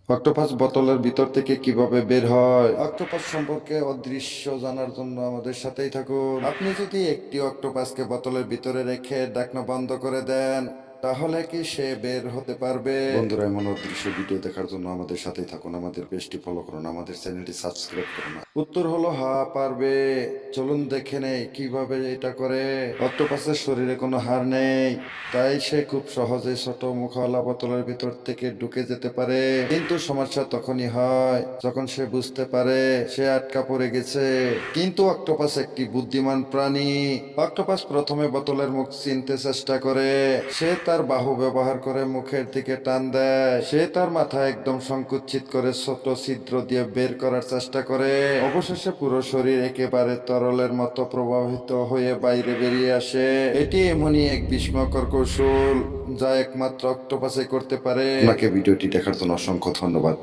Octopus বোতলের ভিতর থেকে কিভাবে বের হয়? অক্টোপাস সম্পর্কে অদৃশ্য জানার জন্য আমাদের সাথেই থাকুন। আপনি যদি একটি অক্টোপাসকে বোতলের ভিতরে রেখে ঢাকনা বন্ধ করে দেন, তাহলে কি সে বের হতে পারবে? বন্ধুরা, এমন অদৃশ্য ভিডিও দেখার জন্য আমাদের সাথেই থাকুন। আমাদের পেজটি ফলো করুন, আমাদের চ্যানেলটি সাবস্ক্রাইব করুন। উত্তর হলো হ্যাঁ, পারবে। চলুন দেখে নেই কিভাবে এটা করে। অক্টোপাসের শরীরে কোনো হাড় নেই, তাই সে খুব সহজে ছোট মুখওয়ালা বোতলের ভিতর থেকে ঢুকে যেতে পারে। কিন্তু সমস্যা তখনই হয় যখন সে বুঝতে পারে সে আটকা পড়ে গেছে। কিন্তু অক্টোপাস একটি বুদ্ধিমান প্রাণী। অক্টোপাস প্রথমে বোতলের মুখ চিনতে চেষ্টা করে। সে তার বাহু ব্যবহার করে মুখের দিকে টান দেয়। সে তার মাথা একদম সংকুচিত করে ছোট ছিদ্র দিয়ে বের করার চেষ্টা করে। অবশেষে পুরো শরীর একেবারে তরলের মতো প্রবাহিত হয়ে বাইরে বেরিয়ে আসে। এটি এমনই এক বিস্ময়কর কৌশল যা একমাত্র অক্টোপাসে করতে পারে। আপনাকে ভিডিওটি দেখার জন্য অসংখ্য ধন্যবাদ।